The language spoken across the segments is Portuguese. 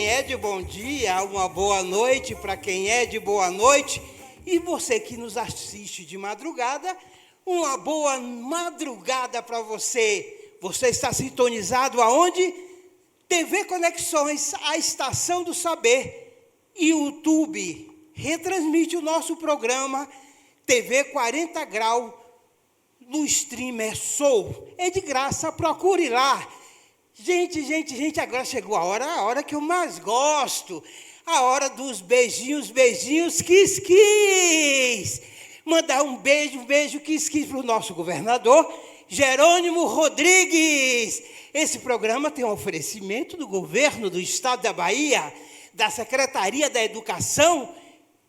é de bom dia, uma boa noite para quem é de boa noite. E você que nos assiste de madrugada, uma boa madrugada para você. Você está sintonizado aonde? TV Conexões, a Estação do Saber. E o YouTube retransmite o nosso programa TV 40 Grau no Streamer Soul. É de graça, procure lá. Gente, agora chegou a hora que eu mais gosto. A hora dos beijinhos, quis. Mandar um beijo, quis para o nosso governador, Jerônimo Rodrigues. Esse programa tem um oferecimento do governo do estado da Bahia, da Secretaria da Educação.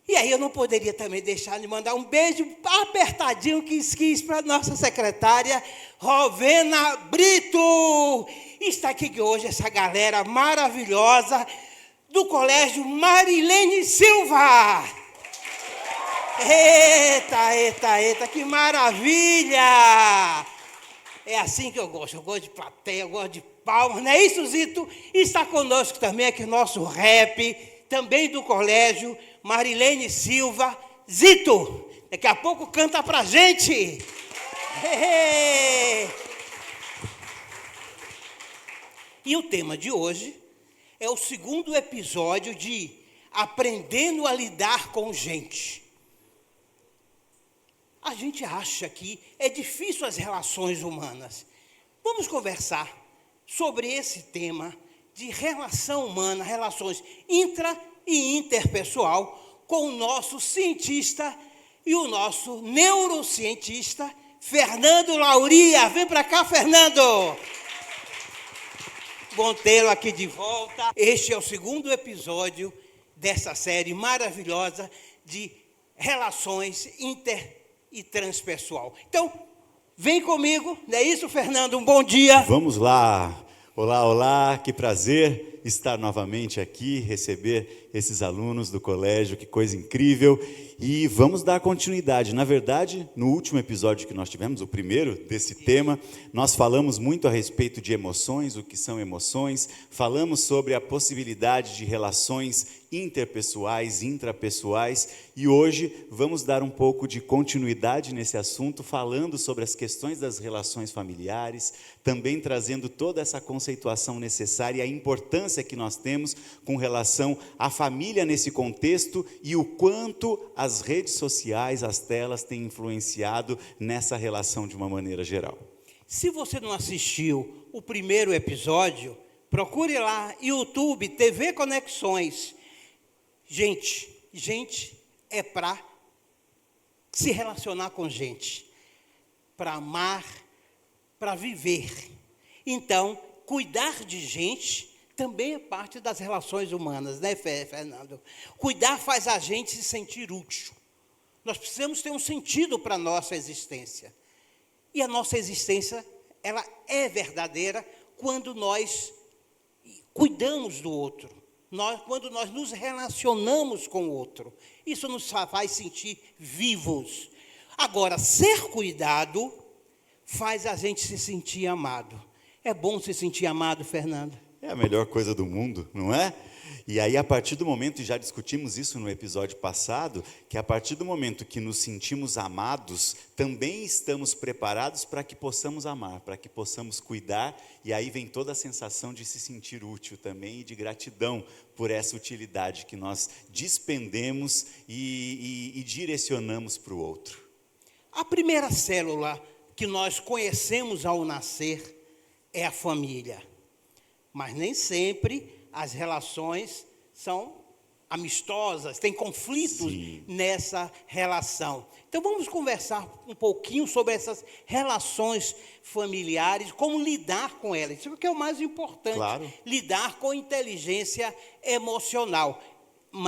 E aí eu não poderia também deixar de mandar um beijo apertadinho, quis para a nossa secretária, Rovena Brito. Está aqui hoje essa galera maravilhosa do Colégio Marilene Silva. Eita, que maravilha! É assim que eu gosto de plateia, eu gosto de palmas, não é isso, Zito? E está conosco também aqui o nosso rap, também do Colégio Marilene Silva. Zito, daqui a pouco canta pra gente. E o tema de hoje é o segundo episódio de Aprendendo a Lidar com Gente. A gente acha que é difícil as relações humanas. Vamos conversar sobre esse tema de relação humana, relações intra e interpessoal, com o nosso cientista e o nosso neurocientista, Fernando Lauria. Vem para cá, Fernando! Bom tê-lo aqui de volta. Este é o segundo episódio dessa série maravilhosa de relações inter e transpessoal. Então, vem comigo, não é isso, Fernando? Um bom dia. Vamos lá. Olá, que prazer estar novamente aqui, receber esses alunos do colégio, que coisa incrível. E vamos dar continuidade. Na verdade, no último episódio que nós tivemos, o primeiro desse tema, nós falamos muito a respeito de emoções, o que são emoções, falamos sobre a possibilidade de relações interpessoais, intrapessoais, e hoje vamos dar um pouco de continuidade nesse assunto, falando sobre as questões das relações familiares, também trazendo toda essa conceituação necessária e a importância que nós temos com relação à família nesse contexto e o quanto as redes sociais, as telas têm influenciado nessa relação de uma maneira geral. Se você não assistiu o primeiro episódio, procure lá, YouTube, TV Conexões. Gente é para se relacionar com gente, para amar, para viver. Então, cuidar de gente também é parte das relações humanas, né, Fernando? Cuidar faz a gente se sentir útil. Nós precisamos ter um sentido para a nossa existência. E a nossa existência, ela é verdadeira quando nós cuidamos do outro. Quando nós nos relacionamos com o outro, isso nos faz sentir vivos. Agora, ser cuidado faz a gente se sentir amado. É bom se sentir amado, Fernando? É a melhor coisa do mundo, não é? E aí, a partir do momento, e já discutimos isso no episódio passado, que a partir do momento que nos sentimos amados, também estamos preparados para que possamos amar, para que possamos cuidar, e aí vem toda a sensação de se sentir útil também e de gratidão por essa utilidade que nós despendemos e direcionamos para o outro. A primeira célula que nós conhecemos ao nascer é a família, mas nem sempre as relações são amistosas, tem conflitos nessa relação. Então vamos conversar um pouquinho sobre essas relações familiares, como lidar com elas. Isso que é o mais importante, claro. Lidar com inteligência emocional.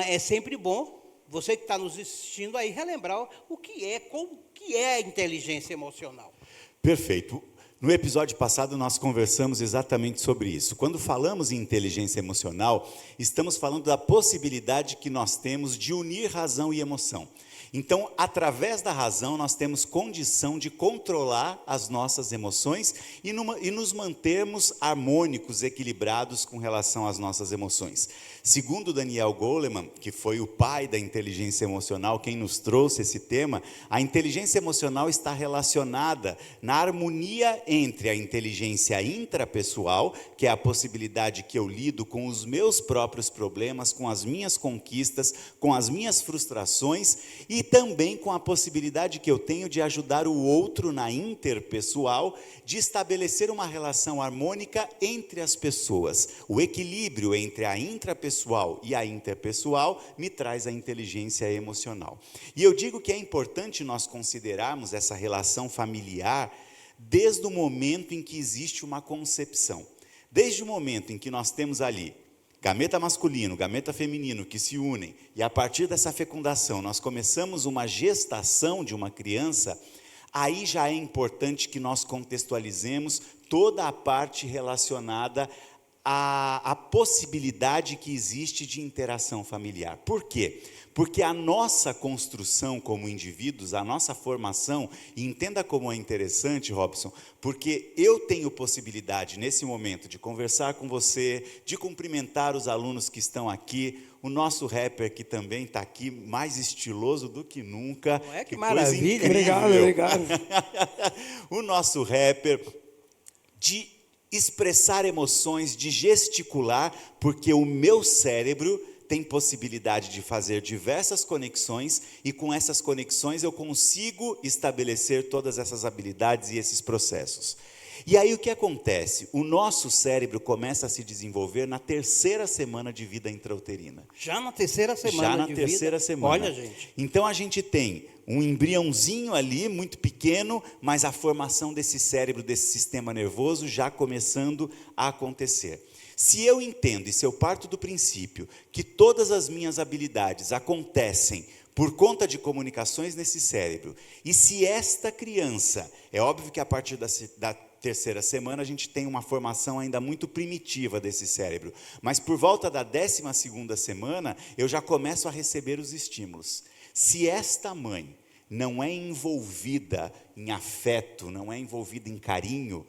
É sempre bom, você que está nos assistindo aí, relembrar o que é a inteligência emocional. Perfeito. No episódio passado, nós conversamos exatamente sobre isso. Quando falamos em inteligência emocional, estamos falando da possibilidade que nós temos de unir razão e emoção. Então, através da razão, nós temos condição de controlar as nossas emoções e nos mantermos harmônicos, equilibrados com relação às nossas emoções. Segundo Daniel Goleman, que foi o pai da inteligência emocional, quem nos trouxe esse tema, a inteligência emocional está relacionada na harmonia entre a inteligência intrapessoal, que é a possibilidade que eu lido com os meus próprios problemas, com as minhas conquistas, com as minhas frustrações, e também com a possibilidade que eu tenho de ajudar o outro na interpessoal, de estabelecer uma relação harmônica entre as pessoas. O equilíbrio entre a intrapessoal e a interpessoal me traz a inteligência emocional. E eu digo que é importante nós considerarmos essa relação familiar desde o momento em que existe uma concepção. Desde o momento em que nós temos ali gameta masculino, gameta feminino que se unem, e a partir dessa fecundação nós começamos uma gestação de uma criança, aí já é importante que nós contextualizemos toda a parte relacionada à possibilidade que existe de interação familiar. Por quê? Porque a nossa construção como indivíduos, a nossa formação, e entenda como é interessante, Robson, porque eu tenho possibilidade nesse momento de conversar com você, de cumprimentar os alunos que estão aqui, o nosso rapper que também está aqui, mais estiloso do que nunca. Que maravilha. Obrigado. O nosso rapper, de expressar emoções, de gesticular, porque o meu cérebro tem possibilidade de fazer diversas conexões, e com essas conexões eu consigo estabelecer todas essas habilidades e esses processos. E aí o que acontece? O nosso cérebro começa a se desenvolver na terceira semana de vida intrauterina. Já na terceira semana Já na de terceira vida? semana. Olha, gente. Então a gente tem um embriãozinho ali, muito pequeno, mas a formação desse cérebro, desse sistema nervoso já começando a acontecer. Se eu entendo e se eu parto do princípio que todas as minhas habilidades acontecem por conta de comunicações nesse cérebro, e se esta criança, é óbvio que a partir da terceira semana a gente tem uma formação ainda muito primitiva desse cérebro, mas por volta da 12ª semana eu já começo a receber os estímulos. Se esta mãe não é envolvida em afeto, não é envolvida em carinho,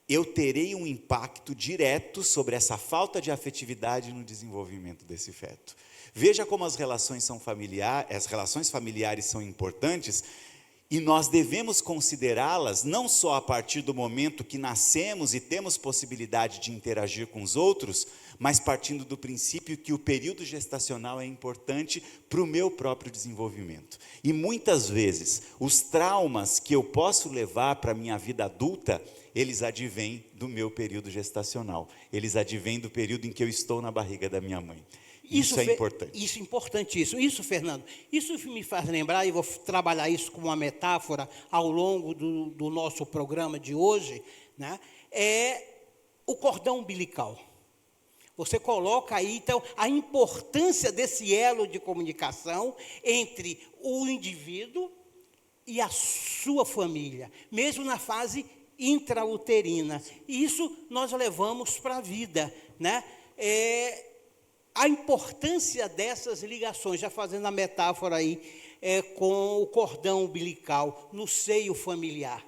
eu terei um impacto direto sobre essa falta de afetividade no desenvolvimento desse feto. Veja como as relações familiares são importantes, e nós devemos considerá-las não só a partir do momento que nascemos e temos possibilidade de interagir com os outros, mas partindo do princípio que o período gestacional é importante para o meu próprio desenvolvimento. E muitas vezes, os traumas que eu posso levar para a minha vida adulta, eles advêm do meu período gestacional, eles advêm do período em que eu estou na barriga da minha mãe. Isso é importante. Isso é importantíssimo. Isso, Fernando, isso me faz lembrar, e vou trabalhar isso como uma metáfora ao longo do nosso programa de hoje, né? É o cordão umbilical. Você coloca aí, então, a importância desse elo de comunicação entre o indivíduo e a sua família, mesmo na fase intrauterina. E isso nós levamos para a vida, né? A importância dessas ligações, já fazendo a metáfora aí, com o cordão umbilical no seio familiar.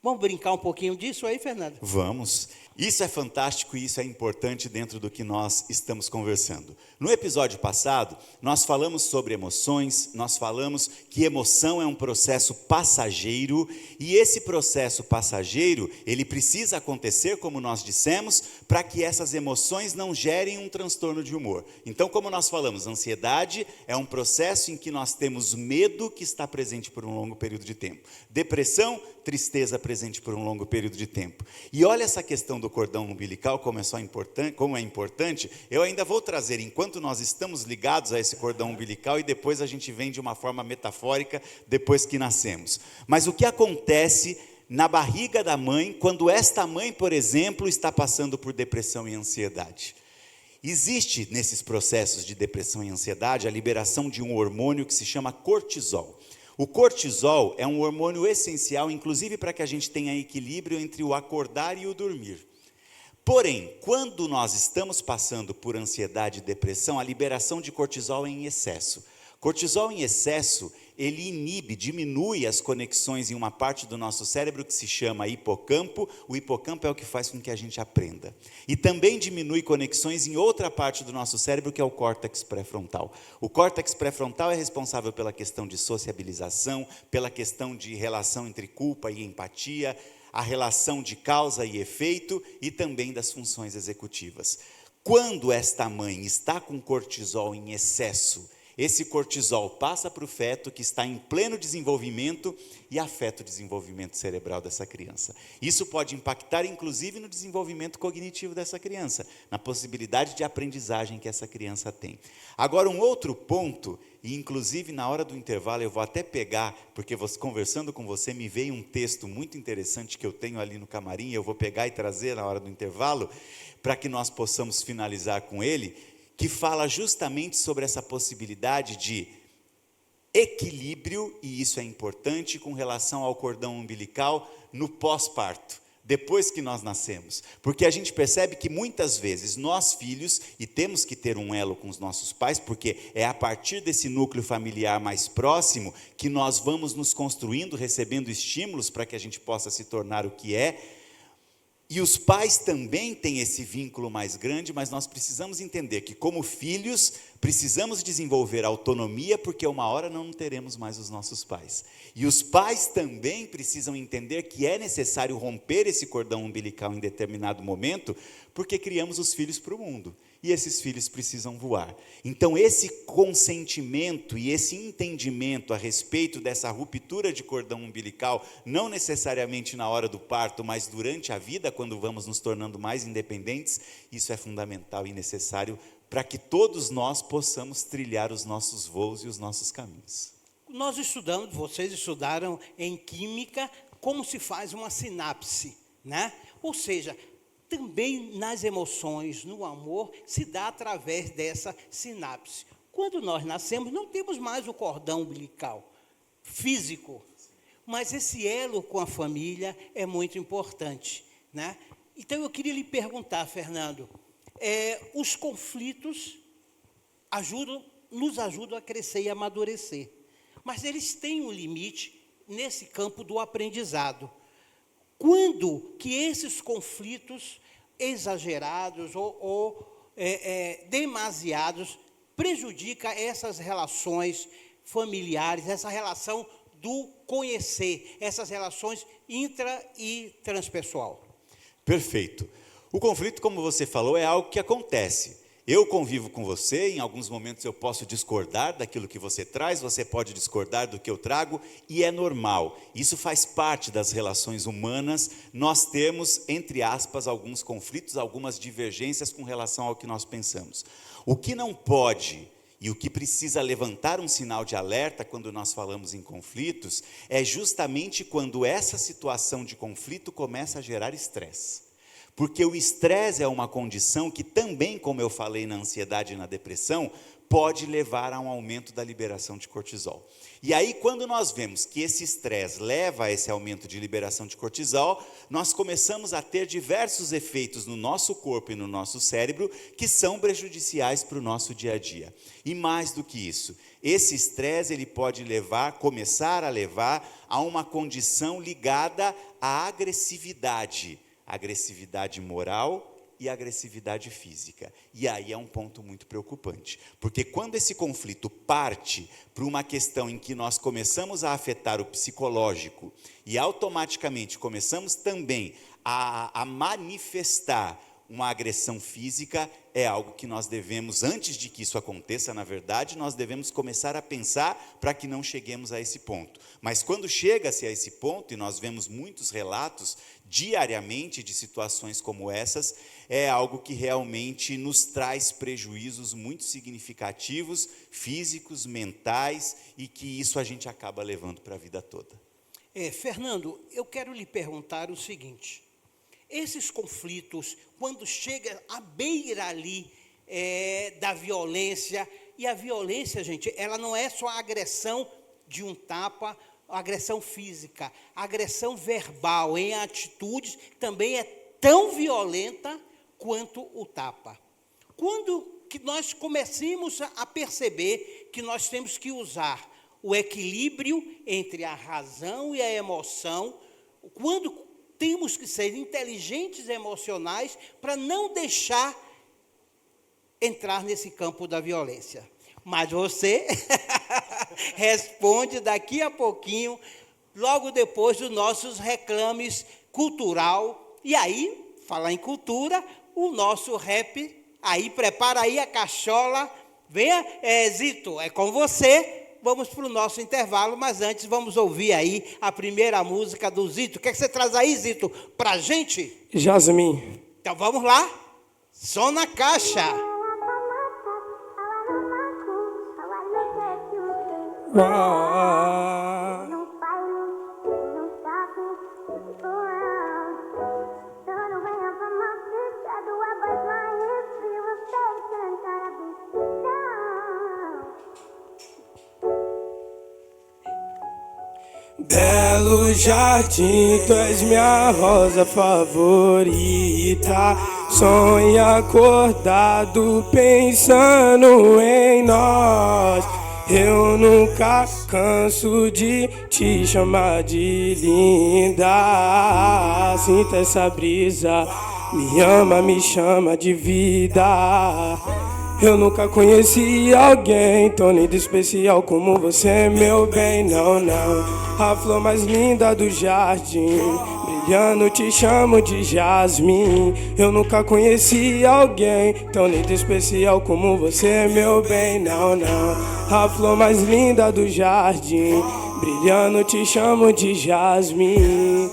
Vamos brincar um pouquinho disso aí, Fernando? Vamos. Isso é fantástico e isso é importante dentro do que nós estamos conversando. No episódio passado, nós falamos sobre emoções, nós falamos que emoção é um processo passageiro, e esse processo passageiro, ele precisa acontecer, como nós dissemos, para que essas emoções não gerem um transtorno de humor. Então, como nós falamos, ansiedade é um processo em que nós temos medo que está presente por um longo período de tempo. Depressão, tristeza presente por um longo período de tempo. E olha essa questão do cordão umbilical, como é importante, eu ainda vou trazer, enquanto nós estamos ligados a esse cordão umbilical, e depois a gente vem de uma forma metafórica, depois que nascemos. Mas o que acontece na barriga da mãe, quando esta mãe, por exemplo, está passando por depressão e ansiedade? Existe, nesses processos de depressão e ansiedade, a liberação de um hormônio que se chama cortisol. O cortisol é um hormônio essencial, inclusive para que a gente tenha equilíbrio entre o acordar e o dormir. Porém, quando nós estamos passando por ansiedade e depressão, a liberação de cortisol é em excesso. Cortisol em excesso, ele inibe, diminui as conexões em uma parte do nosso cérebro que se chama hipocampo. O hipocampo é o que faz com que a gente aprenda. E também diminui conexões em outra parte do nosso cérebro, que é o córtex pré-frontal. O córtex pré-frontal é responsável pela questão de sociabilização, pela questão de relação entre culpa e empatia, a relação de causa e efeito e também das funções executivas. Quando esta mãe está com cortisol em excesso, esse cortisol passa para o feto que está em pleno desenvolvimento e afeta o desenvolvimento cerebral dessa criança. Isso pode impactar, inclusive, no desenvolvimento cognitivo dessa criança, na possibilidade de aprendizagem que essa criança tem. Agora, um outro ponto, e inclusive na hora do intervalo eu vou até pegar, porque conversando com você me veio um texto muito interessante que eu tenho ali no camarim, eu vou pegar e trazer na hora do intervalo, para que nós possamos finalizar com ele, que fala justamente sobre essa possibilidade de equilíbrio, e isso é importante, com relação ao cordão umbilical no pós-parto, depois que nós nascemos. Porque a gente percebe que muitas vezes nós filhos, e temos que ter um elo com os nossos pais, porque é a partir desse núcleo familiar mais próximo que nós vamos nos construindo, recebendo estímulos para que a gente possa se tornar o que é. E os pais também têm esse vínculo mais grande, mas nós precisamos entender que, como filhos, precisamos desenvolver autonomia, porque uma hora não teremos mais os nossos pais. E os pais também precisam entender que é necessário romper esse cordão umbilical em determinado momento, porque criamos os filhos para o mundo. E esses filhos precisam voar. Então, esse consentimento e esse entendimento a respeito dessa ruptura de cordão umbilical, não necessariamente na hora do parto, mas durante a vida, quando vamos nos tornando mais independentes, isso é fundamental e necessário para que todos nós possamos trilhar os nossos voos e os nossos caminhos. Nós estudamos, vocês estudaram em química, como se faz uma sinapse, né? Ou seja, também nas emoções, no amor, se dá através dessa sinapse. Quando nós nascemos, não temos mais o cordão umbilical físico, mas esse elo com a família é muito importante, né? Então, eu queria lhe perguntar, Fernando, os conflitos nos ajudam a crescer e amadurecer, mas eles têm um limite nesse campo do aprendizado. Quando que esses conflitos exagerados ou demasiados prejudicam essas relações familiares, essa relação do conhecer, essas relações intra e transpessoal? Perfeito. O conflito, como você falou, é algo que acontece. Eu convivo com você, em alguns momentos eu posso discordar daquilo que você traz, você pode discordar do que eu trago, e é normal. Isso faz parte das relações humanas. Nós temos, entre aspas, alguns conflitos, algumas divergências com relação ao que nós pensamos. O que não pode e o que precisa levantar um sinal de alerta quando nós falamos em conflitos é justamente quando essa situação de conflito começa a gerar estresse. Porque o estresse é uma condição que também, como eu falei na ansiedade e na depressão, pode levar a um aumento da liberação de cortisol. E aí, quando nós vemos que esse estresse leva a esse aumento de liberação de cortisol, nós começamos a ter diversos efeitos no nosso corpo e no nosso cérebro que são prejudiciais para o nosso dia a dia. E mais do que isso, esse estresse ele pode começar a levar a uma condição ligada à agressividade moral e agressividade física. E aí é um ponto muito preocupante, porque quando esse conflito parte para uma questão em que nós começamos a afetar o psicológico e automaticamente começamos também a manifestar uma agressão física, é algo que nós devemos, antes de que isso aconteça, na verdade, nós devemos começar a pensar para que não cheguemos a esse ponto. Mas quando chega-se a esse ponto, e nós vemos muitos relatos diariamente de situações como essas, é algo que realmente nos traz prejuízos muito significativos, físicos, mentais, e que isso a gente acaba levando para a vida toda. Fernando, eu quero lhe perguntar o seguinte: esses conflitos, quando chega à beira ali da violência, e a violência, gente, ela não é só a agressão de um tapa, a agressão física, a agressão verbal em atitudes também é tão violenta quanto o tapa. Quando que nós começamos a perceber que nós temos que usar o equilíbrio entre a razão e a emoção, quando temos que ser inteligentes emocionais para não deixar entrar nesse campo da violência. Mas você responde daqui a pouquinho, logo depois dos nossos reclames cultural. E aí, falar em cultura, o nosso rap, aí prepara aí a cachola. Venha, Zito, é com você. Vamos para o nosso intervalo, mas antes vamos ouvir aí a primeira música do Zito. O que é que você traz aí, Zito, para a gente? Jasmine. Então vamos lá. Som na caixa. Belo jardim, tu és minha rosa favorita. Sonho acordado pensando em nós. Eu nunca canso de te chamar de linda. Sinta essa brisa, me ama, me chama de vida. Eu nunca conheci alguém tão lindo e especial como você, meu bem, não, não. A flor mais linda do jardim, brilhando te chamo de Jasmine. Eu nunca conheci alguém tão lindo e especial como você, meu bem, não, não. A flor mais linda do jardim, brilhando te chamo de Jasmine.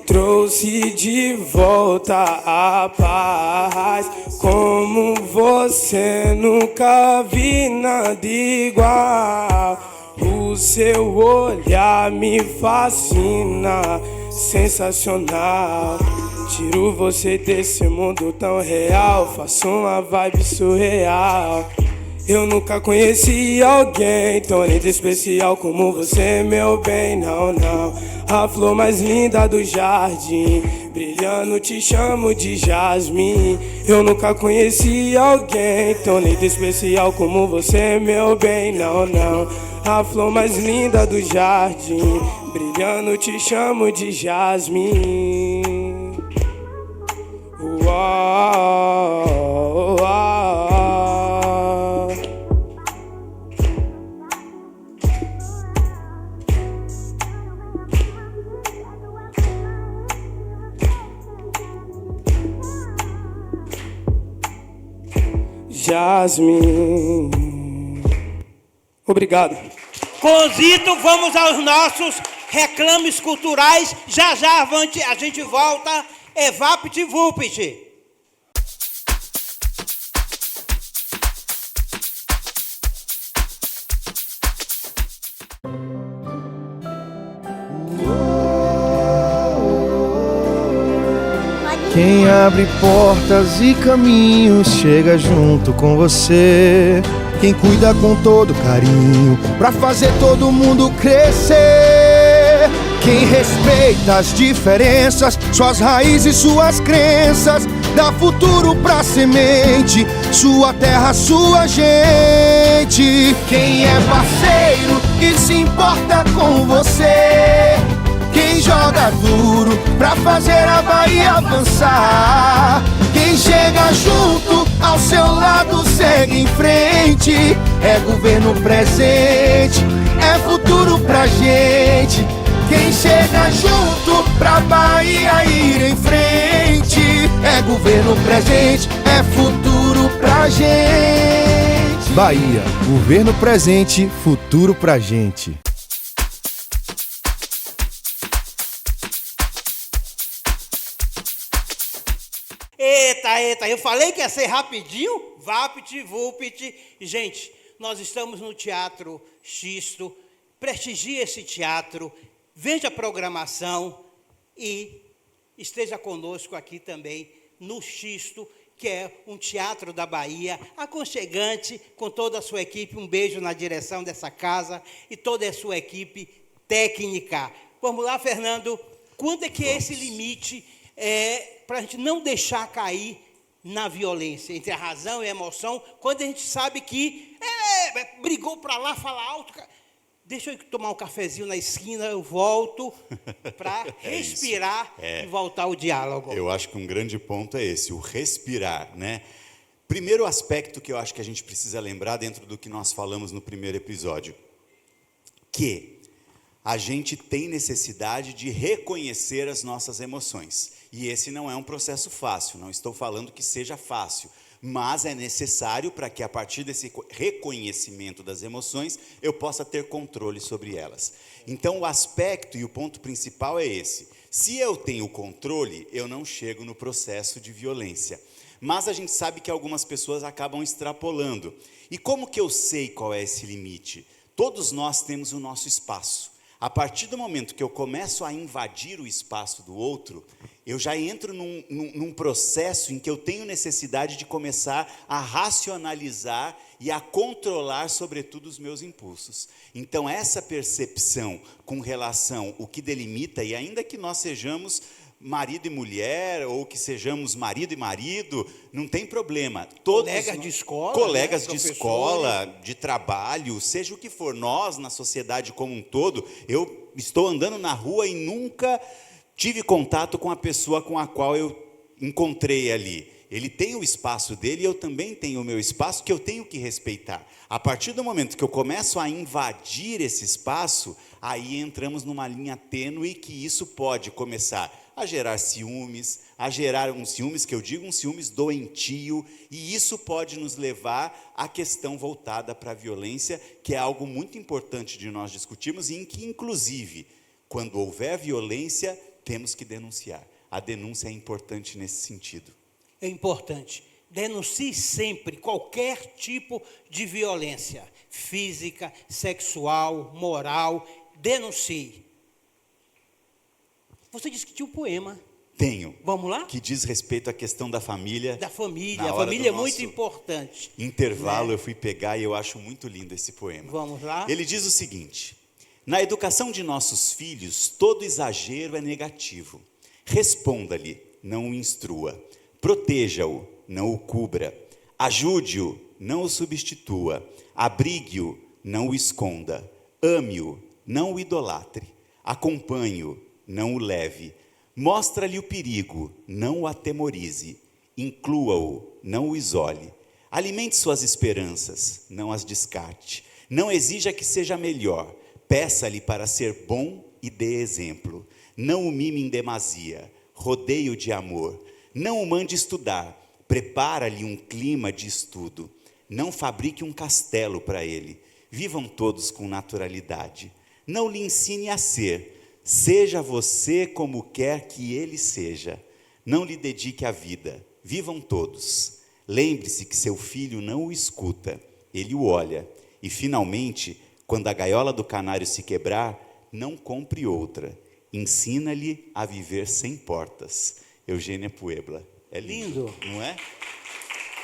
Trouxe de volta a paz, como você nunca vi nada igual. O seu olhar me fascina, sensacional. Tiro você desse mundo tão real, faço uma vibe surreal. Eu nunca conheci alguém tão lindo e especial como você, meu bem, não, não. A flor mais linda do jardim, brilhando te chamo de Jasmine. Eu nunca conheci alguém tão lindo e especial como você, meu bem, não, não. A flor mais linda do jardim, brilhando te chamo de Jasmine. Uau, uau. Jasmine. Obrigado. Com Zito, vamos aos nossos reclames culturais. Já já a gente volta. Evapt Vulpit. Quem abre portas e caminhos chega junto com você. Quem cuida com todo carinho pra fazer todo mundo crescer. Quem respeita as diferenças, suas raízes, suas crenças. Dá futuro pra semente, sua terra, sua gente. Quem é parceiro e se importa com você. Quem joga duro pra fazer a Bahia avançar. Quem chega junto ao seu lado segue em frente. É governo presente, é futuro pra gente. Quem chega junto pra Bahia ir em frente. É governo presente, é futuro pra gente. Bahia, governo presente, futuro pra gente. Eita, eu falei que ia ser rapidinho. Vapt, Vulpit. Gente, nós estamos no Teatro Xisto. Prestigie esse teatro, veja a programação e esteja conosco aqui também no Xisto, que é um teatro da Bahia, aconchegante, com toda a sua equipe. Um beijo na direção dessa casa e toda a sua equipe técnica. Vamos lá, Fernando. Quando é que é esse limite para a gente não deixar cair na violência, entre a razão e a emoção, quando a gente sabe que brigou para lá, fala alto. Deixa eu tomar um cafezinho na esquina, eu volto para respirar e voltar ao diálogo. Eu acho que um grande ponto é esse, o respirar, né? Primeiro aspecto que eu acho que a gente precisa lembrar dentro do que nós falamos no primeiro episódio, que a gente tem necessidade de reconhecer as nossas emoções. E esse não é um processo fácil, não estou falando que seja fácil, mas é necessário para que a partir desse reconhecimento das emoções, eu possa ter controle sobre elas. Então o aspecto e o ponto principal é esse. Se eu tenho controle, eu não chego no processo de violência. Mas a gente sabe que algumas pessoas acabam extrapolando. E como que eu sei qual é esse limite? Todos nós temos o nosso espaço. A partir do momento que eu começo a invadir o espaço do outro, eu já entro num processo em que eu tenho necessidade de começar a racionalizar e a controlar, sobretudo, os meus impulsos. Então, essa percepção com relação ao que delimita, e ainda que nós sejamos marido e mulher, ou que sejamos marido e marido, não tem problema. Colegas de escola, colegas de escola, de trabalho, seja o que for, nós, na sociedade como um todo, eu estou andando na rua e nunca tive contato com a pessoa com a qual eu encontrei ali. Ele tem o espaço dele e eu também tenho o meu espaço que eu tenho que respeitar. A partir do momento que eu começo a invadir esse espaço, aí entramos numa linha tênue que isso pode começar a gerar ciúmes, a gerar um ciúmes, que eu digo um ciúmes doentio, e isso pode nos levar à questão voltada para a violência, que é algo muito importante de nós discutirmos, e em que, inclusive, quando houver violência, temos que denunciar. A denúncia é importante nesse sentido. É importante. Denuncie sempre qualquer tipo de violência, física, sexual, moral, denuncie. Você disse que tinha um poema. Tenho. Vamos lá? Que diz respeito à questão da família. Da família. A família é muito importante. Intervalo, eu fui pegar e eu acho muito lindo esse poema. Vamos lá? Ele diz o seguinte: na educação de nossos filhos, todo exagero é negativo. Responda-lhe, não o instrua. Proteja-o, não o cubra. Ajude-o, não o substitua. Abrigue-o, não o esconda. Ame-o, não o idolatre. Acompanhe-o, não o leve. Mostra-lhe o perigo, não o atemorize. Inclua-o, não o isole. Alimente suas esperanças, não as descarte. Não exija que seja melhor. Peça-lhe para ser bom e dê exemplo. Não o mime em demasia. Rodeie-o de amor. Não o mande estudar. Prepara-lhe um clima de estudo. Não fabrique um castelo para ele. Vivam todos com naturalidade. Não lhe ensine a ser. Seja você como quer que ele seja. Não lhe dedique a vida. Vivam todos. Lembre-se que seu filho não o escuta. Ele o olha. E, finalmente, quando a gaiola do canário se quebrar, não compre outra. Ensina-lhe a viver sem portas. Eugênia Puebla. É lindo, não é?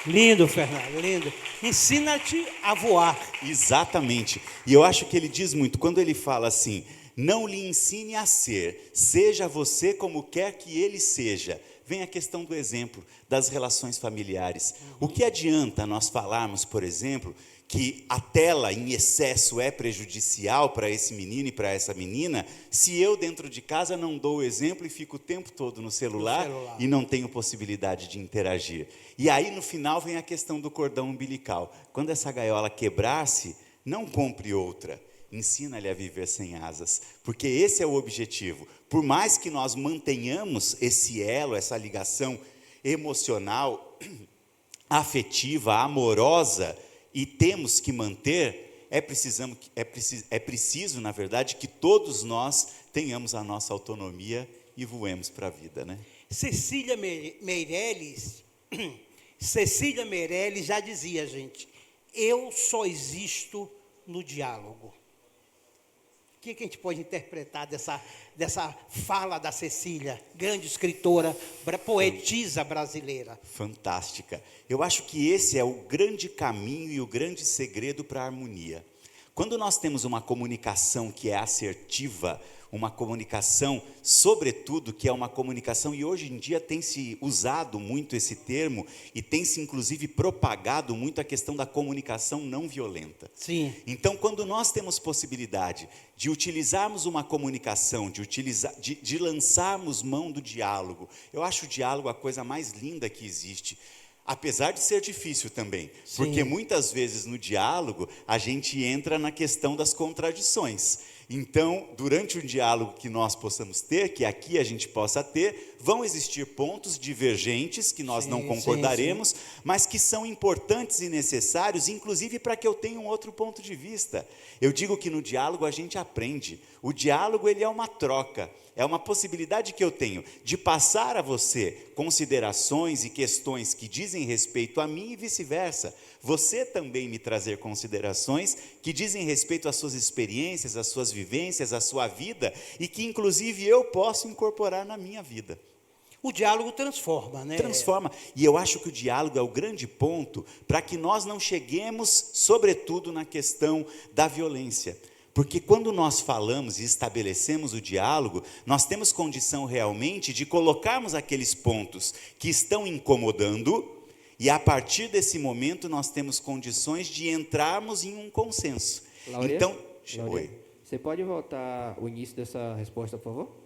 Lindo, Fernando, lindo. Ensina-te a voar. Exatamente. E eu acho que ele diz muito, quando ele fala assim, não lhe ensine a ser, seja você como quer que ele seja. Vem a questão do exemplo, das relações familiares. O que adianta nós falarmos, por exemplo, que a tela em excesso é prejudicial para esse menino e para essa menina, se eu dentro de casa não dou o exemplo e fico o tempo todo no celular e não tenho possibilidade de interagir. E aí no final vem a questão do cordão umbilical. Quando essa gaiola quebrar-se, não compre outra. Ensina-lhe a viver sem asas, porque esse é o objetivo. Por mais que nós mantenhamos esse elo, essa ligação emocional, afetiva, amorosa, e temos que manter, é preciso, na verdade, que todos nós tenhamos a nossa autonomia e voemos para a vida, né? Cecília Meirelles já dizia, gente, eu só existo no diálogo. O que a gente pode interpretar dessa fala da Cecília, grande escritora, poetisa brasileira? Fantástica. Eu acho que esse é o grande caminho e o grande segredo para a harmonia. Quando nós temos uma comunicação que é assertiva, uma comunicação, sobretudo, que é uma comunicação, e hoje em dia tem se usado muito esse termo, e tem se inclusive propagado muito a questão da comunicação não violenta. Sim. Então, quando nós temos possibilidade de utilizarmos uma comunicação, de lançarmos mão do diálogo, eu acho o diálogo a coisa mais linda que existe. Apesar de ser difícil também, porque muitas vezes no diálogo a gente entra na questão das contradições. Então, durante o diálogo que nós possamos ter, que aqui a gente possa ter, vão existir pontos divergentes que nós não concordaremos, mas que são importantes e necessários, inclusive para que eu tenha um outro ponto de vista. Eu digo que no diálogo a gente aprende. O diálogo, ele é uma troca. É uma possibilidade que eu tenho de passar a você considerações e questões que dizem respeito a mim e vice-versa. Você também me trazer considerações que dizem respeito às suas experiências, às suas vivências, à sua vida, e que inclusive eu posso incorporar na minha vida. O diálogo transforma, né? Transforma. E eu acho que o diálogo é o grande ponto para que nós não cheguemos, sobretudo, na questão da violência. Porque quando nós falamos e estabelecemos o diálogo, nós temos condição realmente de colocarmos aqueles pontos que estão incomodando, e a partir desse momento nós temos condições de entrarmos em um consenso. Lauria, Então, Lauria, você pode voltar o início dessa resposta, por favor?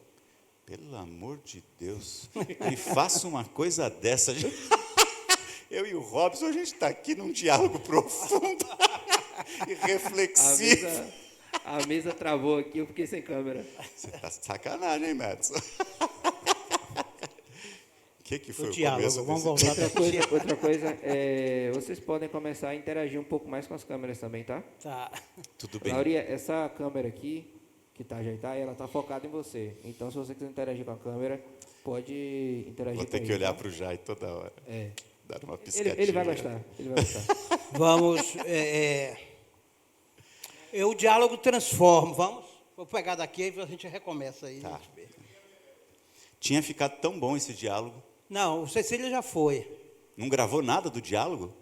Pelo amor de Deus, me faça uma coisa dessa. Eu e o Robson, a gente está aqui num diálogo profundo e reflexivo. A mesa travou aqui, eu fiquei sem câmera. Você está de sacanagem, hein, Madison? O que foi o diálogo, começo vamos desse voltar. Outra coisa, vocês podem começar a interagir um pouco mais com as câmeras também, tá? Tá. Tudo bem. Lauria, essa câmera aqui, que está ajeitada, ela está focada em você. Então, se você quiser interagir com a câmera, pode interagir Vou com ter que ele, olhar tá? para o Jai toda hora. É. Dar uma piscadinha. Ele vai gostar, ele vai gostar. Vamos. O diálogo transforma. Vou pegar daqui e a gente recomeça aí. Tá. Gente vê. Tinha ficado tão bom esse diálogo. Não, o Cecília já foi. Não gravou nada do diálogo?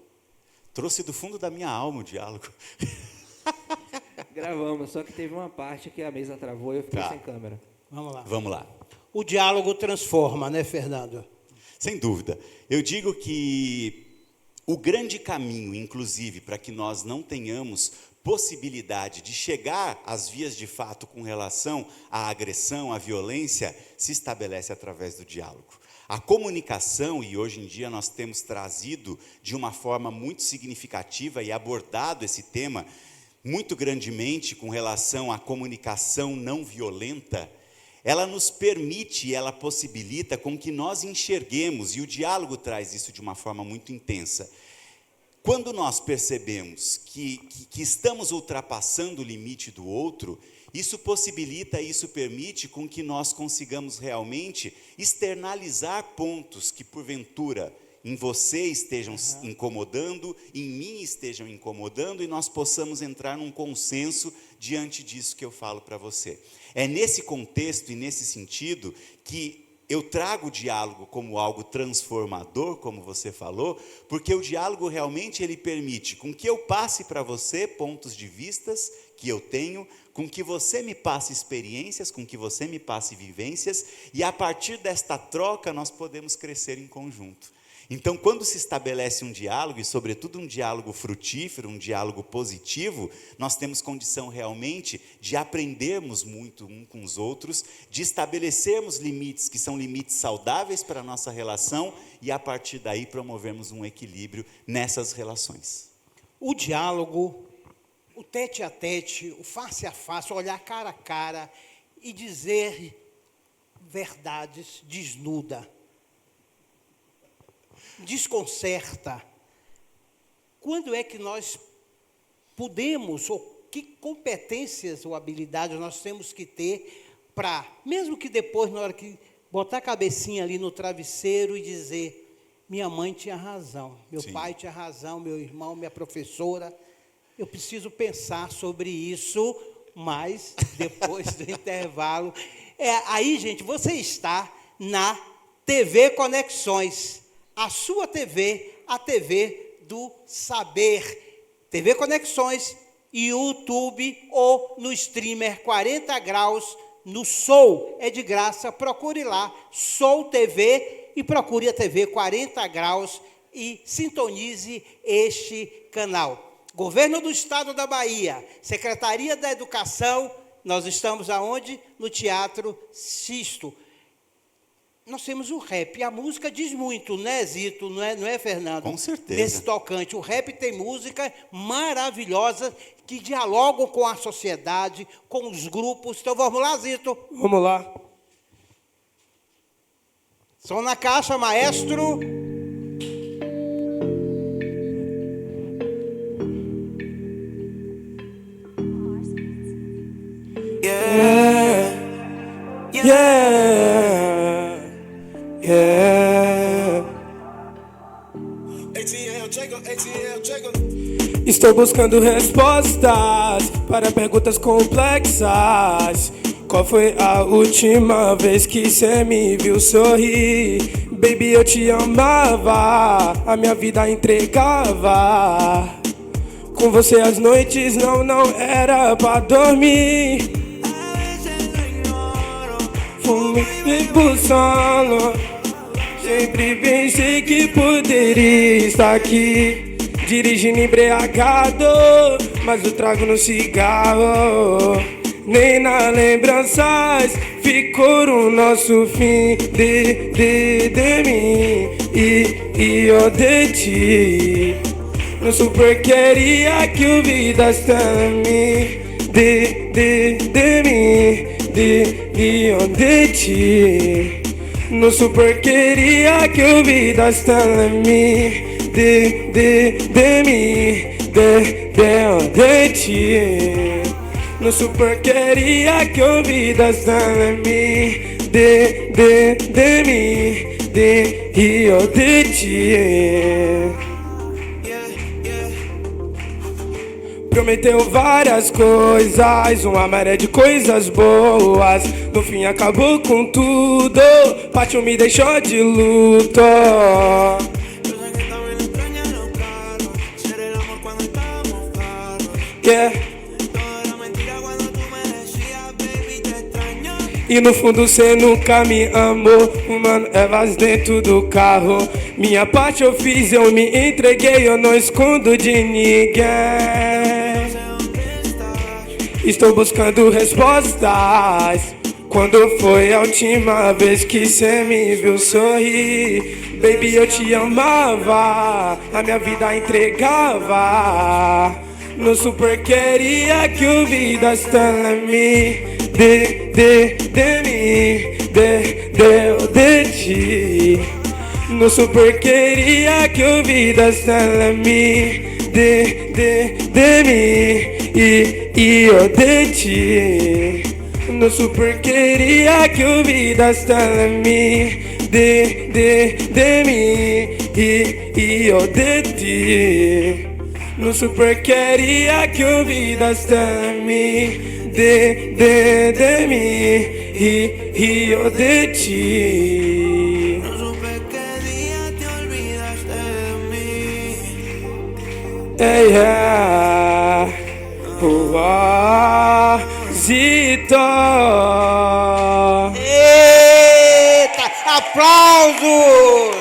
Trouxe do fundo da minha alma o diálogo. Gravamos, só que teve uma parte que a mesa travou e eu fiquei Tá. sem câmera. Vamos lá. Vamos lá. O diálogo transforma, né, Fernando? Sem dúvida. Eu digo que o grande caminho, inclusive, para que nós não tenhamos possibilidade de chegar às vias de fato com relação à agressão, à violência, se estabelece através do diálogo. A comunicação, e hoje em dia nós temos trazido de uma forma muito significativa e abordado esse tema muito grandemente com relação à comunicação não violenta, ela nos permite, ela possibilita com que nós enxerguemos, e o diálogo traz isso de uma forma muito intensa. Quando nós percebemos que estamos ultrapassando o limite do outro, isso possibilita, isso permite com que nós consigamos realmente externalizar pontos que, porventura, em você estejam incomodando, em mim estejam incomodando, e nós possamos entrar num consenso diante disso que eu falo para você. É nesse contexto e nesse sentido que eu trago o diálogo como algo transformador, como você falou, porque o diálogo realmente ele permite com que eu passe para você pontos de vistas que eu tenho, com que você me passe experiências, com que você me passe vivências, e a partir desta troca nós podemos crescer em conjunto. Então, quando se estabelece um diálogo, e sobretudo um diálogo frutífero, um diálogo positivo, nós temos condição realmente de aprendermos muito um com os outros, de estabelecermos limites que são limites saudáveis para a nossa relação, e a partir daí promovermos um equilíbrio nessas relações. O diálogo, o tete a tete, o face a face, olhar cara a cara e dizer verdades desnuda. Desconcerta. Quando é que nós podemos, ou que competências ou habilidades nós temos que ter para, mesmo que depois, na hora que botar a cabecinha ali no travesseiro e dizer, minha mãe tinha razão, meu Sim. pai tinha razão, meu irmão, minha professora, eu preciso pensar sobre isso, mas depois do intervalo. Aí, gente, você está na TV Conexões. A sua TV, a TV do saber. TV Conexões YouTube ou no streamer 40 graus no Soul. É de graça, procure lá, Soul TV, e procure a TV 40 graus e sintonize este canal. Governo do Estado da Bahia, Secretaria da Educação, nós estamos aonde? No Teatro Sisto. Nós temos o rap, a música diz muito, né, Zito? Não é, Fernando? Com certeza. Nesse tocante, o rap tem música maravilhosa que dialogam com a sociedade, com os grupos. Então vamos lá, Zito? Vamos lá. Som na caixa, maestro. Estou buscando respostas para perguntas complexas. Qual foi a última vez que cê me viu sorrir? Baby, eu te amava, a minha vida entregava. Com você as noites não era pra dormir. Fui impulsando, sempre pensei que poderia estar aqui, dirigindo embriagado, mas eu trago no cigarro. Nem nas lembranças ficou o nosso fim de mim e eu de ti. Não super queria que o vida está em mim de mim e eu de ti. Não super queria que o vida está em mim de mim de ti. Não super queria que o vida está em mim de mim e eu de ti. Prometeu várias coisas, uma maré de coisas boas. No fim acabou com tudo, partiu, me deixou de luto. Yeah. E no fundo cê nunca me amou, mano, Evas dentro do carro. Minha parte eu fiz, eu me entreguei, eu não escondo de ninguém. Estou buscando respostas. Quando foi a última vez que cê me viu sorrir? Baby, eu te amava, a minha vida entregava. Não super queria que o vida está em mim de mim de ti. Não super queria que o vida está em mim de mim e eu de ti. Não super queria que o vida está em mim de mim e eu de ti. Não super queria que o vida está em mim de mim y yo de ti. No supe qué día te olvidaste de mí. Yeah. Zito. Eita! Aplausos!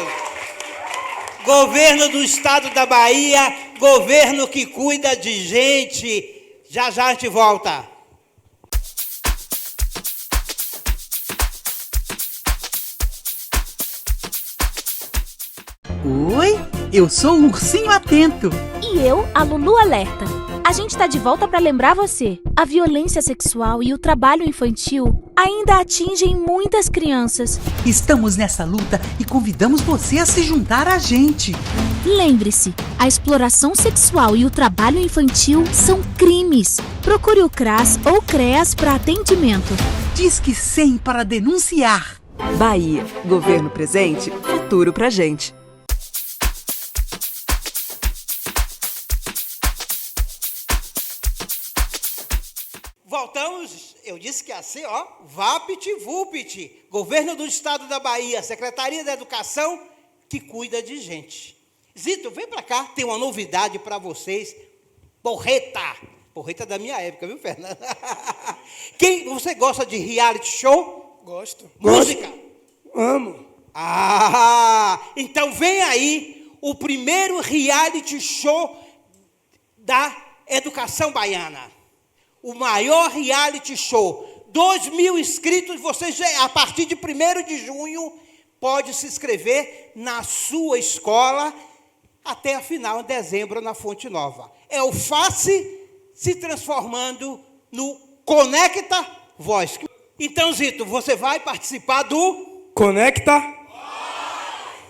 Governo do Estado da Bahia, governo que cuida de gente. Já já a gente volta. Oi, eu sou o Ursinho Atento. E eu, a Lulu Alerta. A gente tá de volta para lembrar você. A violência sexual e o trabalho infantil ainda atingem muitas crianças. Estamos nessa luta e convidamos você a se juntar a gente. Lembre-se, a exploração sexual e o trabalho infantil são crimes. Procure o CRAS ou CREAS para atendimento. Disque 100 para denunciar. Bahia, governo presente, futuro pra gente. Voltamos, eu disse que ia ser, ó, VaptVupt, Governo do Estado da Bahia, Secretaria da Educação, que cuida de gente. Zito, vem para cá, tem uma novidade para vocês. Porreta, Porreta da minha época, viu, Fernando? Você gosta de reality show? Gosto. Música? Amo. Então vem aí o primeiro reality show da educação baiana. O maior reality show. 2.000 inscritos, você já, a partir de 1º de junho, pode se inscrever na sua escola até a final de dezembro na Fonte Nova. É o Face se transformando no Conecta Voz. Então, Zito, você vai participar do Conecta.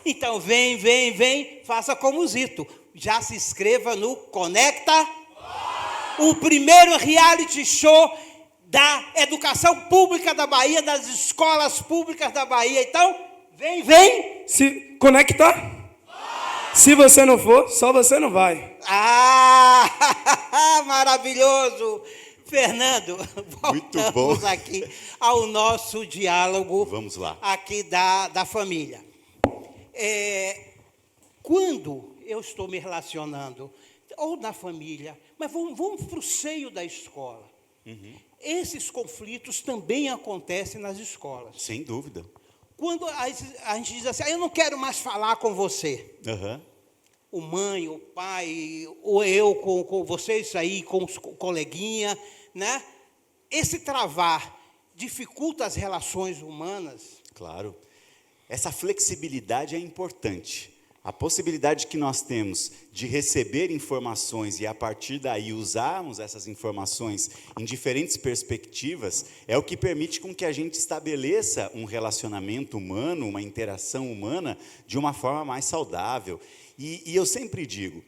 Então, vem, faça como o Zito. Já se inscreva no Conecta. O primeiro reality show da educação pública da Bahia, das escolas públicas da Bahia. Então, vem. Se conecta. Se você não for, só você não vai. Maravilhoso. Fernando, muito bom. Voltamos aqui ao nosso diálogo. Vamos lá. Aqui da família. Quando eu estou me relacionando, ou na família, mas vamos para o seio da escola. Esses conflitos também acontecem nas escolas. Sem dúvida. Quando a gente diz assim, eu não quero mais falar com você. O mãe, o pai, ou eu com vocês aí, com os coleguinha, né? Esse travar dificulta as relações humanas. Claro. Essa flexibilidade é importante. A possibilidade que nós temos de receber informações e, a partir daí, usarmos essas informações em diferentes perspectivas é o que permite com que a gente estabeleça um relacionamento humano, uma interação humana, de uma forma mais saudável. E eu sempre digo,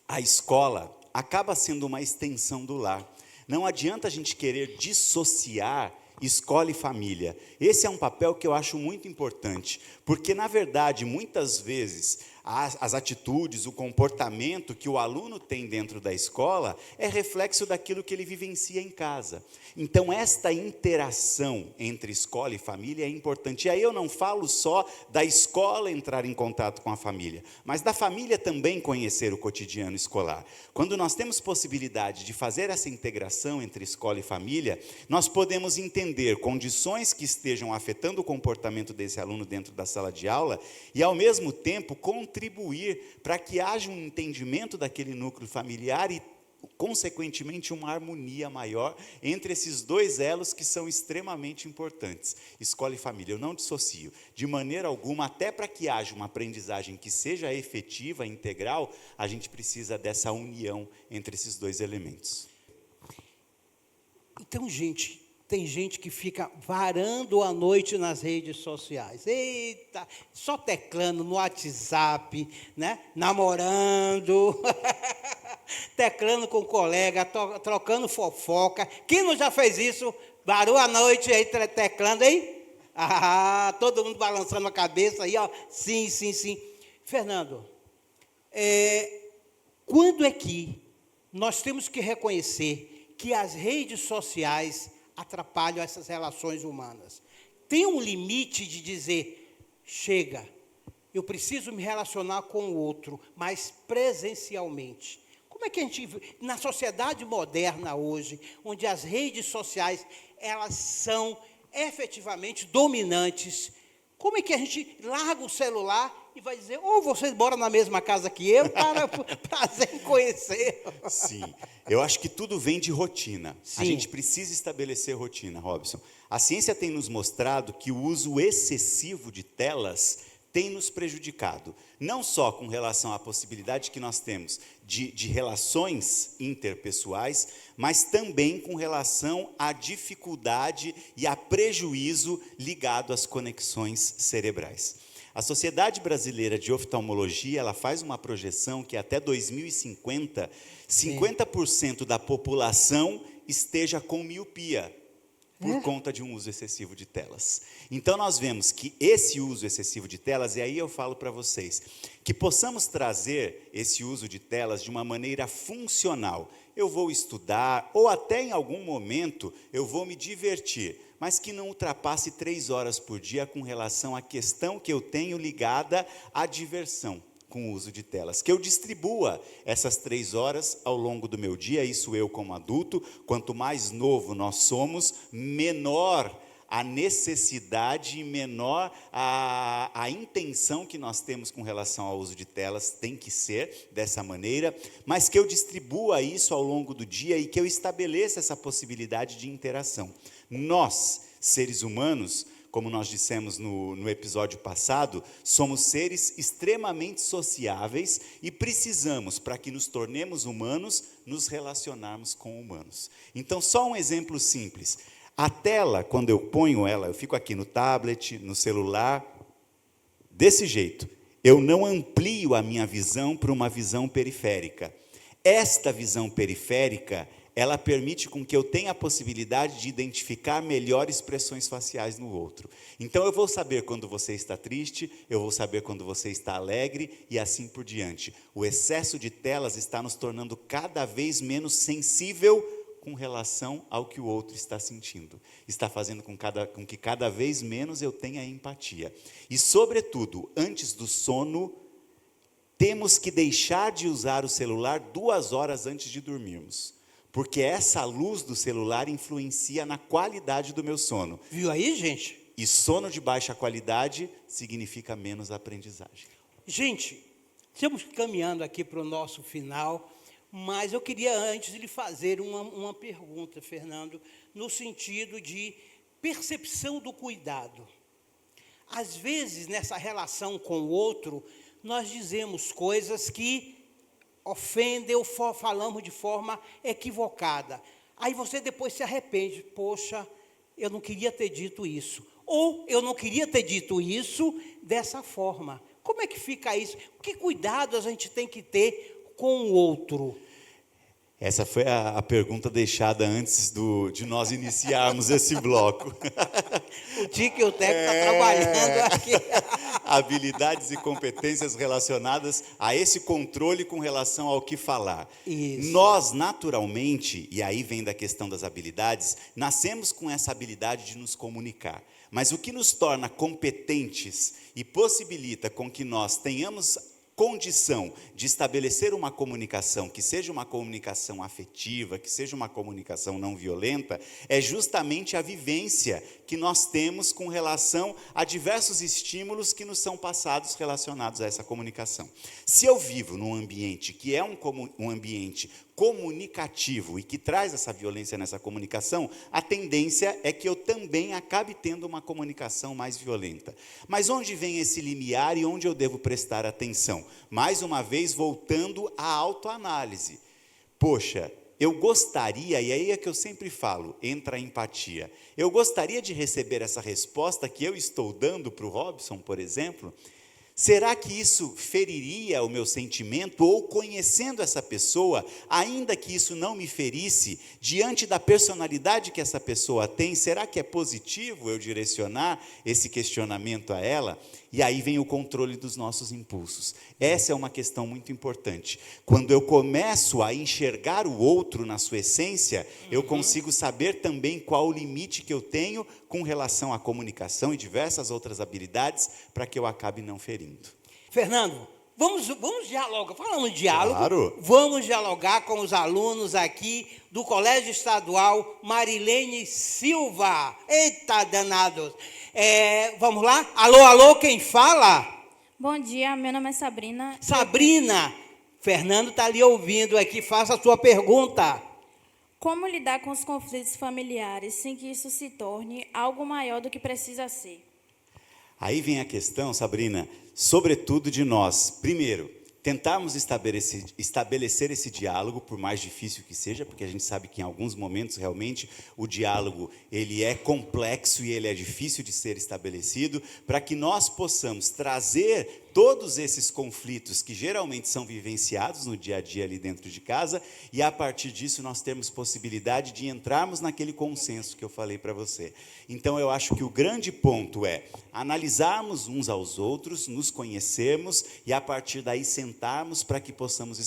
a escola acaba sendo uma extensão do lar. Não adianta a gente querer dissociar escola e família. Esse é um papel que eu acho muito importante, porque, na verdade, muitas vezes, as atitudes, o comportamento que o aluno tem dentro da escola é reflexo daquilo que ele vivencia em casa. Então, esta interação entre escola e família é importante. E aí eu não falo só da escola entrar em contato com a família, mas da família também conhecer o cotidiano escolar. Quando nós temos possibilidade de fazer essa integração entre escola e família, nós podemos entender condições que estejam afetando o comportamento desse aluno dentro da sala de aula e, ao mesmo tempo, contribuir para que haja um entendimento daquele núcleo familiar e, consequentemente, uma harmonia maior entre esses dois elos que são extremamente importantes. Escola e família, eu não dissocio, de maneira alguma, até para que haja uma aprendizagem que seja efetiva, integral, a gente precisa dessa união entre esses dois elementos. Então, tem gente que fica varando a noite nas redes sociais. Eita, só teclando no WhatsApp, né? Namorando, teclando com colega, trocando fofoca. Quem não já fez isso? Varou a noite aí teclando, hein? Todo mundo balançando a cabeça aí, ó. Sim. Fernando, quando é que nós temos que reconhecer que as redes sociais atrapalham essas relações humanas? Tem um limite de dizer, chega, eu preciso me relacionar com o outro, mas presencialmente. Como é que a gente, na sociedade moderna hoje, onde as redes sociais, elas são efetivamente dominantes, como é que a gente larga o celular e vai dizer, vocês moram na mesma casa que eu, para prazer em conhecer. Sim, eu acho que tudo vem de rotina. Sim. A gente precisa estabelecer rotina, Robson. A ciência tem nos mostrado que o uso excessivo de telas tem nos prejudicado, não só com relação à possibilidade que nós temos de relações interpessoais, mas também com relação à dificuldade e a prejuízo ligado às conexões cerebrais. A Sociedade Brasileira de Oftalmologia, ela faz uma projeção que até 2050, 50% da população esteja com miopia, por conta de um uso excessivo de telas. Então, nós vemos que esse uso excessivo de telas, e aí eu falo para vocês, que possamos trazer esse uso de telas de uma maneira funcional. Eu vou estudar, ou até em algum momento eu vou me divertir, mas que não ultrapasse 3 horas por dia com relação à questão que eu tenho ligada à diversão. com o uso de telas. Que eu distribua essas 3 horas ao longo do meu dia, isso eu como adulto. Quanto mais novo nós somos, menor a necessidade e menor a intenção que nós temos com relação ao uso de telas tem que ser dessa maneira, mas que eu distribua isso ao longo do dia e que eu estabeleça essa possibilidade de interação. Nós, seres humanos, como nós dissemos no episódio passado, somos seres extremamente sociáveis e precisamos, para que nos tornemos humanos, nos relacionarmos com humanos. Então, só um exemplo simples. A tela, quando eu ponho ela, eu fico aqui no tablet, no celular, desse jeito. Eu não amplio a minha visão para uma visão periférica. Esta visão periférica, ela permite com que eu tenha a possibilidade de identificar melhor expressões faciais no outro. Então, eu vou saber quando você está triste, eu vou saber quando você está alegre e assim por diante. O excesso de telas está nos tornando cada vez menos sensível com relação ao que o outro está sentindo. Está fazendo com que cada vez menos eu tenha empatia. E, sobretudo, antes do sono, temos que deixar de usar o celular 2 horas antes de dormirmos. Porque essa luz do celular influencia na qualidade do meu sono. Viu aí, gente? E sono de baixa qualidade significa menos aprendizagem. Gente, estamos caminhando aqui para o nosso final. Mas eu queria antes lhe fazer uma pergunta, Fernando, no sentido de percepção do cuidado. Às vezes, nessa relação com o outro, nós dizemos coisas que ofendem ou falamos de forma equivocada. Aí você depois se arrepende. Poxa, eu não queria ter dito isso. Ou eu não queria ter dito isso dessa forma. Como é que fica isso? Que cuidado a gente tem que ter com o outro? Essa foi a pergunta deixada antes de nós iniciarmos esse bloco. O Tico e o Teco estão trabalhando aqui. Habilidades e competências relacionadas a esse controle com relação ao que falar. Isso. Nós, naturalmente, e aí vem da questão das habilidades, nascemos com essa habilidade de nos comunicar. Mas o que nos torna competentes e possibilita com que nós tenhamos condição de estabelecer uma comunicação que seja uma comunicação afetiva, que seja uma comunicação não violenta, é justamente a vivência que nós temos com relação a diversos estímulos que nos são passados relacionados a essa comunicação. Se eu vivo num ambiente que é um ambiente comunicativo e que traz essa violência nessa comunicação, a tendência é que eu também acabe tendo uma comunicação mais violenta. Mas onde vem esse limiar e onde eu devo prestar atenção? Mais uma vez, voltando à autoanálise. Poxa, eu gostaria, e aí é que eu sempre falo, entra a empatia. Eu gostaria de receber essa resposta que eu estou dando para o Robson, por exemplo. Será que isso feriria o meu sentimento? Ou, conhecendo essa pessoa, ainda que isso não me ferisse, diante da personalidade que essa pessoa tem, será que é positivo eu direcionar esse questionamento a ela? E aí vem o controle dos nossos impulsos. Essa é uma questão muito importante. Quando eu começo a enxergar o outro na sua essência, eu consigo saber também qual o limite que eu tenho com relação à comunicação e diversas outras habilidades para que eu acabe não ferindo. Fernando, vamos dialogar. Falando em diálogo, claro. Vamos dialogar com os alunos aqui do Colégio Estadual Marilene Silva. Eita, danados. Vamos lá? Alô, alô, quem fala? Bom dia, meu nome é Sabrina. Sabrina, Fernando está ali ouvindo aqui, faça a sua pergunta. Como lidar com os conflitos familiares sem que isso se torne algo maior do que precisa ser? Aí vem a questão, Sabrina, sobretudo de nós. Primeiro, tentarmos estabelecer esse diálogo, por mais difícil que seja, porque a gente sabe que em alguns momentos, realmente, o diálogo ele é complexo e ele é difícil de ser estabelecido, para que nós possamos trazer todos esses conflitos que geralmente são vivenciados no dia a dia ali dentro de casa, e a partir disso nós temos possibilidade de entrarmos naquele consenso que eu falei para você. Então eu acho que o grande ponto é analisarmos uns aos outros, nos conhecermos e a partir daí sentarmos para que possamos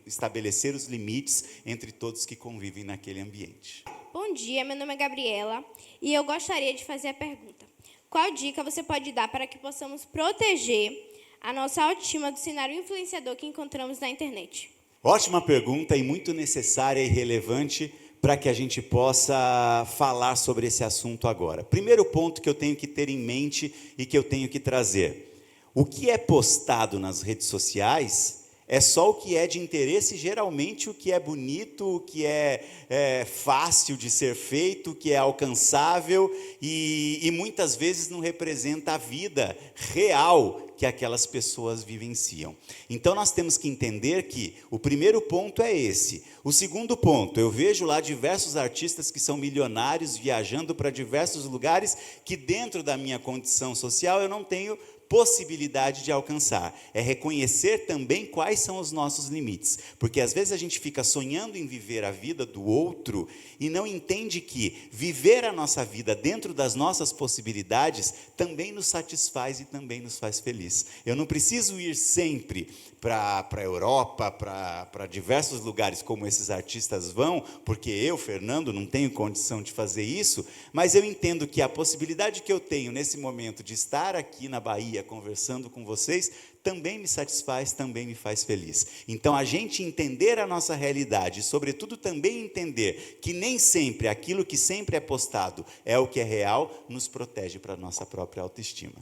estabelecer os limites entre todos que convivem naquele ambiente. Bom dia, meu nome é Gabriela e eu gostaria de fazer a pergunta. Qual dica você pode dar para que possamos proteger a nossa autoestima do cenário influenciador que encontramos na internet? Ótima pergunta e muito necessária e relevante para que a gente possa falar sobre esse assunto agora. Primeiro ponto que eu tenho que ter em mente e que eu tenho que trazer. O que é postado nas redes sociais é só o que é de interesse, geralmente o que é bonito, o que é fácil de ser feito, o que é alcançável e muitas vezes não representa a vida real que aquelas pessoas vivenciam. Então nós temos que entender que o primeiro ponto é esse. O segundo ponto, eu vejo lá diversos artistas que são milionários viajando para diversos lugares que dentro da minha condição social eu não tenho possibilidade de alcançar. É reconhecer também quais são os nossos limites, porque às vezes a gente fica sonhando em viver a vida do outro e não entende que viver a nossa vida dentro das nossas possibilidades também nos satisfaz e também nos faz feliz. Eu não preciso ir sempre para a Europa, para diversos lugares como esses artistas vão, porque eu, Fernando, não tenho condição de fazer isso, mas eu entendo que a possibilidade que eu tenho nesse momento de estar aqui na Bahia conversando com vocês também me satisfaz, também me faz feliz. Então, a gente entender a nossa realidade e, sobretudo, também entender que nem sempre aquilo que sempre é postado é o que é real, nos protege para a nossa própria autoestima.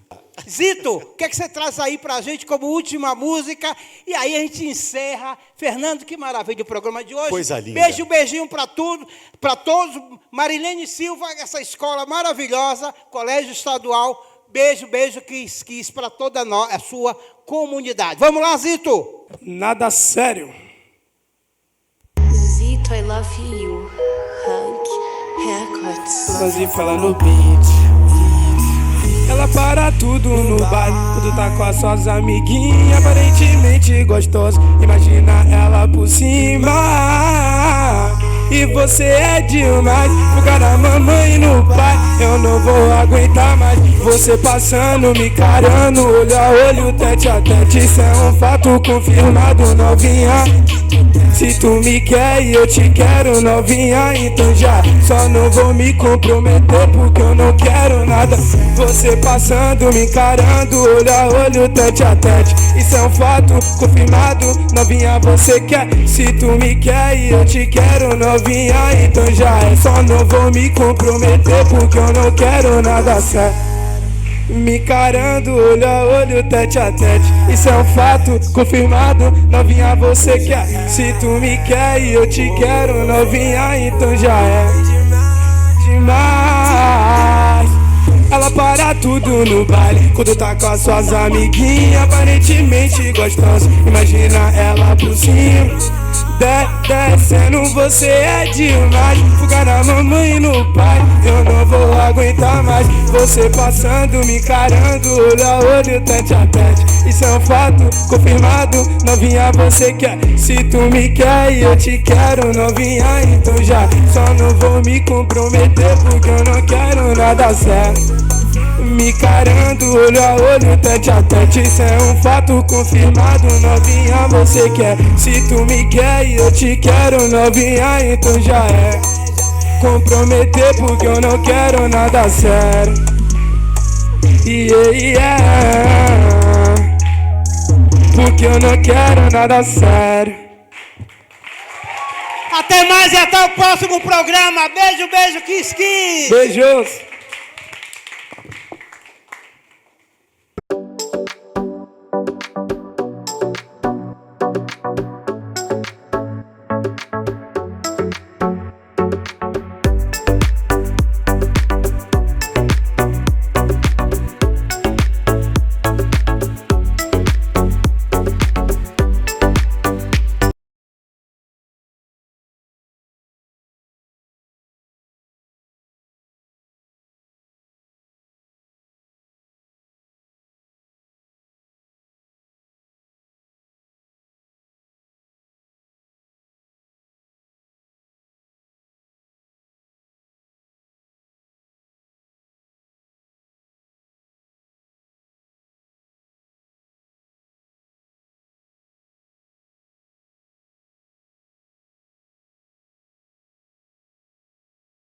Zito, o que é que você traz aí para a gente como última música? E aí a gente encerra. Fernando, que maravilha o programa de hoje. Coisa linda. Beijo, beijinho para todos. Marilene Silva, essa escola maravilhosa, Colégio Estadual. Beijo, quis para toda a sua comunidade. Vamos lá, Zito. Nada sério. Zito, I love you. Hug, haircuts. Nazifa ela no beat. Ela para tudo no baile, quando tá com as suas amiguinhas, aparentemente gostosa. Imagina ela por cima. E você é demais, fuga na mamãe e no pai. Eu não vou aguentar mais você passando, me carando, olho a olho, tete a tete. Isso é um fato confirmado, novinha. Se tu me quer e eu te quero, novinha, então já só não vou me comprometer porque eu não quero nada. Você passando, me encarando, olho a olho, tete a tete. Isso é um fato confirmado, novinha, você quer. Se tu me quer e eu te quero, novinha, então já é. Só não vou me comprometer porque eu não quero nada sério. Me encarando, olho a olho, tete a tete. Isso é um fato confirmado, novinha, você quer. Se tu me quer e eu te quero, novinha, então já é demais. Ela para tudo no baile, quando tá com as suas amiguinhas, aparentemente gostosa. Imagina ela por cima, descendo, você é demais. Fuga na mamãe e no pai, eu não vou aguentar mais você passando, me encarando, olho a olho, tete a tete. Isso é um fato confirmado, novinha, você quer. Se tu me quer e eu te quero, novinha, então já só não vou me comprometer porque eu não quero nada sério. Me encarando, olho a olho, tete a tete. Isso é um fato confirmado, novinha, você quer. Se tu me quer e eu te quero, novinha, então já é comprometer porque eu não quero nada sério. Porque eu não quero nada sério. Até mais e até o próximo programa. Beijo, kiss. Beijos.